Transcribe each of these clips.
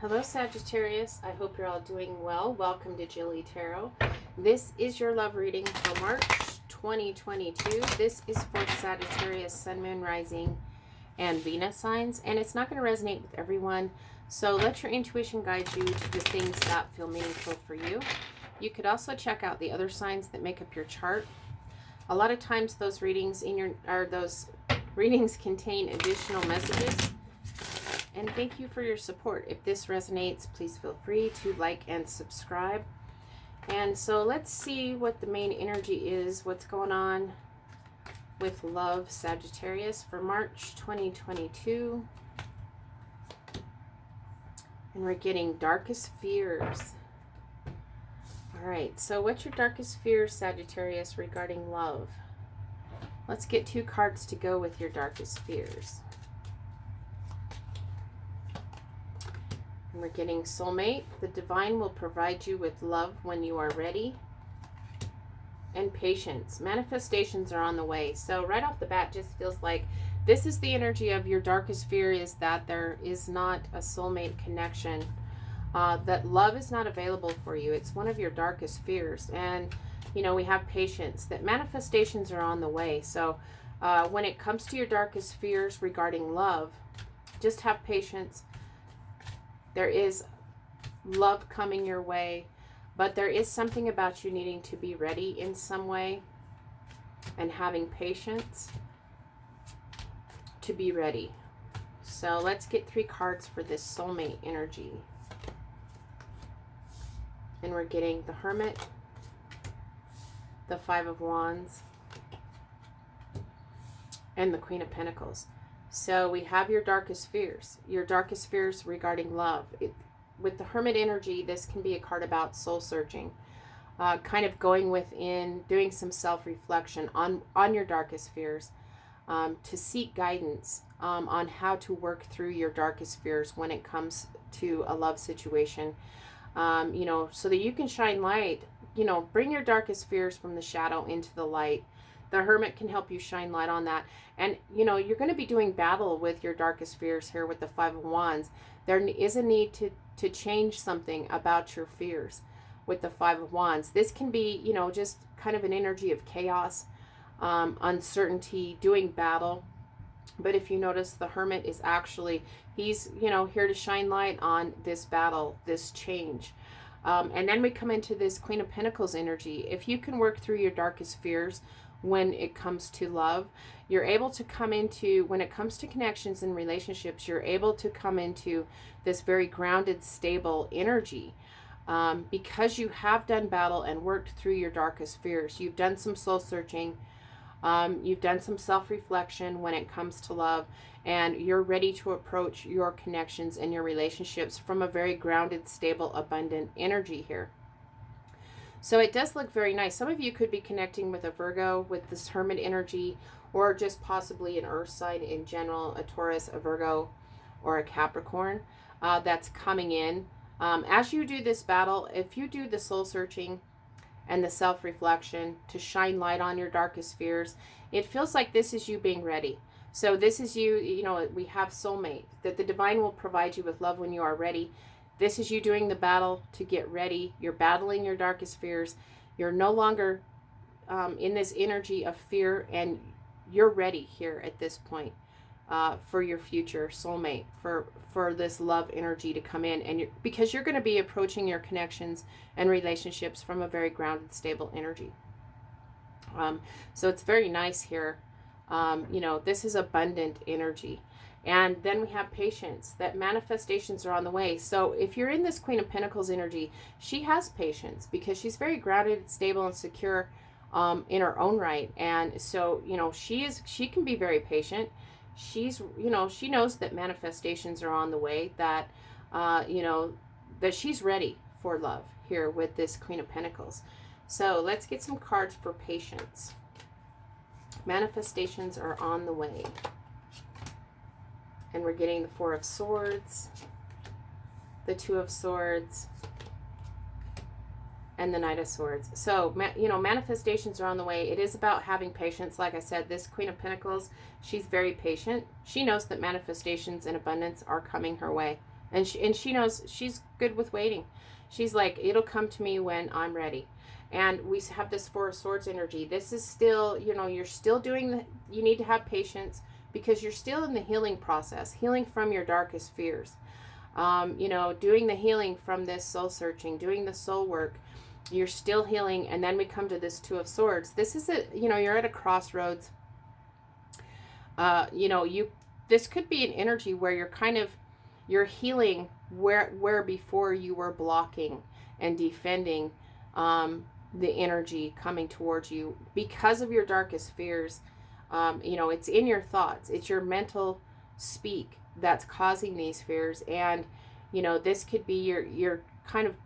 Hello Sagittarius, I hope you're all doing well. Welcome to JilleTarot. This is your love reading for March 2022. This is for Sagittarius, Sun, Moon, Rising, and Venus signs, and it's not going to resonate with everyone, so let your intuition guide you to the things that feel meaningful for you. You could also check out the other signs that make up your chart. A lot of times those readings contain additional messages. And thank you for your support. If this resonates, please feel free to like and subscribe. And so let's see what the main energy is, what's going on with love, Sagittarius, for March 2022. And we're getting darkest fears. All right, so what's your darkest fears, Sagittarius, regarding love? Let's get 2 cards to go with your darkest fears. And we're getting soulmate. The divine will provide you with love when you are ready. And patience. Manifestations are on the way. So right off the bat, just feels like this is the energy of your darkest fear, is that there is not a soulmate connection. That love is not available for you. It's one of your darkest fears. And, you know, we have patience. That manifestations are on the way. So when it comes to your darkest fears regarding love, just have patience. There is love coming your way, but there is something about you needing to be ready in some way and having patience to be ready. So let's get 3 cards for this soulmate energy. And we're getting the Hermit, the 5 of Wands, and the Queen of Pentacles. So we have your darkest fears regarding love. With the Hermit energy, this can be a card about soul searching, kind of going within, doing some self-reflection on your darkest fears, to seek guidance on how to work through your darkest fears when it comes to a love situation, you know, so that you can shine light, you know, bring your darkest fears from the shadow into the light. The Hermit can help you shine light on that. And, you know, you're going to be doing battle with your darkest fears here with the 5 of Wands. There is a need to change something about your fears with the 5 of Wands. This can be, you know, just kind of an energy of chaos, uncertainty, doing battle. But if you notice, the Hermit is actually, he's, you know, here to shine light on this battle, this change. And then we come into this Queen of Pentacles energy. If you can work through your darkest fears when it comes to love, you're able to come into, when it comes to connections and relationships, you're able to come into this very grounded, stable energy, because you have done battle and worked through your darkest fears. You've done some soul searching, you've done some self-reflection when it comes to love, and you're ready to approach your connections and your relationships from a very grounded, stable, abundant energy here. So it does look very nice. Some of you could be connecting with a Virgo with this Hermit energy, or just possibly an Earth sign in general, a Taurus, a Virgo, or a Capricorn that's coming in. As you do this battle, if you do the soul searching and the self-reflection to shine light on your darkest fears, it feels like this is you being ready. So this is you, you know, we have soulmate, that the divine will provide you with love when you are ready. This is you doing the battle to get ready. You're battling your darkest fears. You're no longer in this energy of fear, and you're ready here at this point for your future soulmate, for this love energy to come in, and because you're going to be approaching your connections and relationships from a very grounded, stable energy. So it's very nice here. You know, this is abundant energy. And then we have patience, that manifestations are on the way. So if you're in this Queen of Pentacles energy, she has patience because she's very grounded, stable, and secure in her own right. And so, you know, she can be very patient. She's, you know, she knows that manifestations are on the way, that, you know, that she's ready for love here with this Queen of Pentacles. So let's get some cards for patience. Manifestations are on the way. And we're getting the 4 of Swords, the 2 of Swords, and the Knight of Swords. So, you know, manifestations are on the way. It is about having patience. Like I said, this Queen of Pentacles, she's very patient. She knows that manifestations and abundance are coming her way. And she knows, she's good with waiting. She's like, it'll come to me when I'm ready. And we have this Four of Swords energy. This is still, you're still doing you need to have patience because you're still in the healing process, healing from your darkest fears. Doing the healing from this soul searching, doing the soul work. You're still healing. And then we come to this Two of Swords. This is you're at a crossroads. This could be an energy where you're healing where before you were blocking and defending the energy coming towards you because of your darkest fears. It's in your thoughts. It's your mental speak that's causing these fears. And, this could be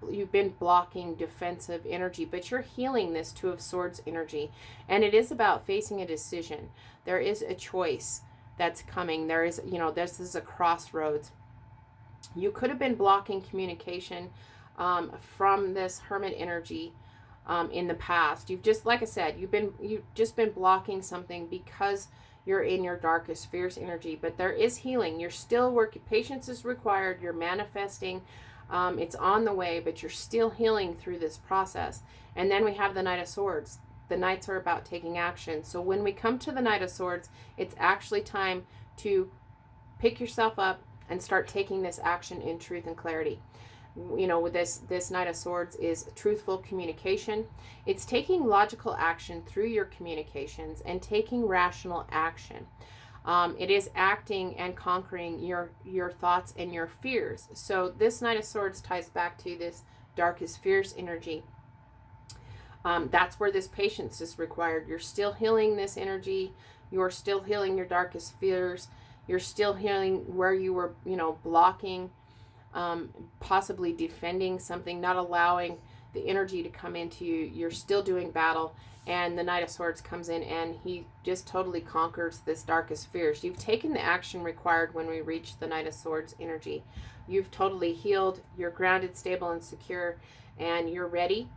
you've been blocking defensive energy, but you're healing this Two of Swords energy. And it is about facing a decision. There is a choice that's coming. There is, this is a crossroads. You could have been blocking communication from this Hermit energy in the past. You've just, like I said, you've just been blocking something because you're in your darkest fears energy. But there is healing. You're still working. Patience is required. You're manifesting. It's on the way, but you're still healing through this process. And then we have the Knight of Swords. The Knights are about taking action. So when we come to the Knight of Swords, it's actually time to pick yourself up and start taking this action in truth and clarity. With this Knight of Swords is truthful communication. It's taking logical action through your communications and taking rational action. It is acting and conquering your thoughts and your fears. So this Knight of Swords ties back to this darkest fears energy. That's where this patience is required. You're still healing this energy. You're still healing your darkest fears. You're still healing where you were, blocking, possibly defending something, not allowing the energy to come into you. You're still doing battle. And the Knight of Swords comes in and he just totally conquers this darkest fears. You've taken the action required when we reach the Knight of Swords energy. You've totally healed. You're grounded, stable, and secure. And you're ready.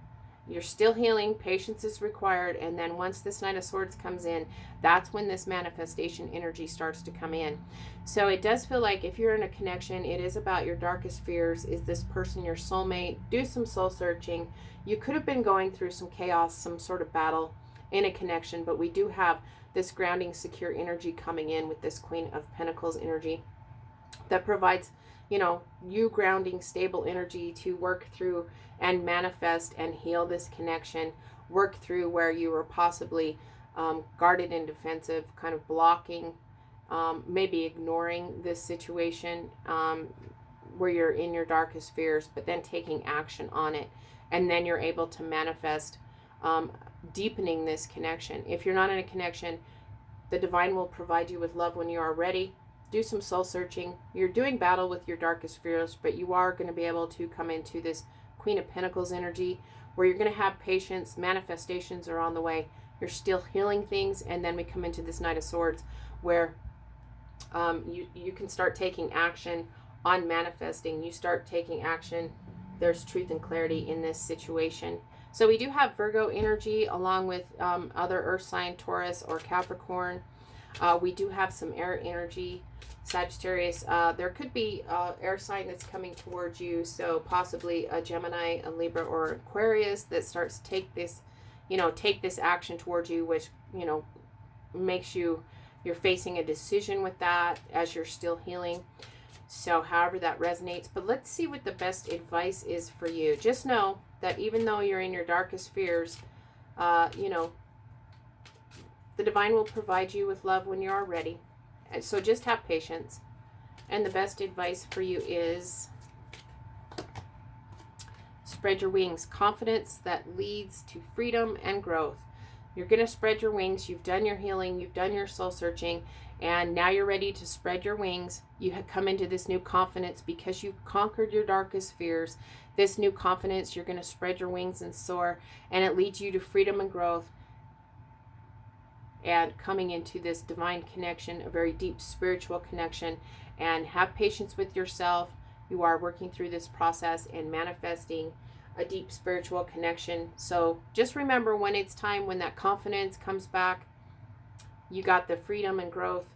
You're still healing. Patience is required. And then once this Knight of Swords comes in, that's when this manifestation energy starts to come in. So it does feel like if you're in a connection, it is about your darkest fears. Is this person your soulmate? Do some soul searching. You could have been going through some chaos, some sort of battle in a connection, but we do have this grounding, secure energy coming in with this Queen of Pentacles energy that provides, you grounding, stable energy to work through and manifest and heal this connection, work through where you were possibly guarded and defensive, kind of blocking, maybe ignoring this situation where you're in your darkest fears, but then taking action on it. And then you're able to manifest deepening this connection. If you're not in a connection, the divine will provide you with love when you are ready. Do some soul searching. You're doing battle with your darkest fears, but you are going to be able to come into this Queen of Pentacles energy where you're going to have patience. Manifestations are on the way. You're still healing things. And then we come into this Knight of Swords where you can start taking action on manifesting. You start taking action. There's truth and clarity in this situation. So we do have Virgo energy along with other earth sign, Taurus or Capricorn. We do have some air energy, Sagittarius. There could be air sign that's coming towards you. So possibly a Gemini, a Libra, or Aquarius that starts to take this action towards you, which, makes you're facing a decision with that as you're still healing. So however that resonates, but let's see what the best advice is for you. Just know that even though you're in your darkest fears, the divine will provide you with love when you are ready. And so just have patience. And the best advice for you is spread your wings. Confidence that leads to freedom and growth. You're going to spread your wings. You've done your healing. You've done your soul searching. And now you're ready to spread your wings. You have come into this new confidence because you've conquered your darkest fears. This new confidence, you're going to spread your wings and soar. And it leads you to freedom and growth. And coming into this divine connection, a very deep spiritual connection. And have patience with yourself. You are working through this process and manifesting a deep spiritual connection. So just remember when it's time, when that confidence comes back, you got the freedom and growth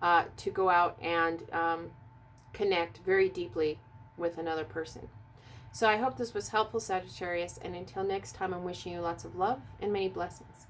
to go out and connect very deeply with another person. So I hope this was helpful, Sagittarius, and until next time, I'm wishing you lots of love and many blessings.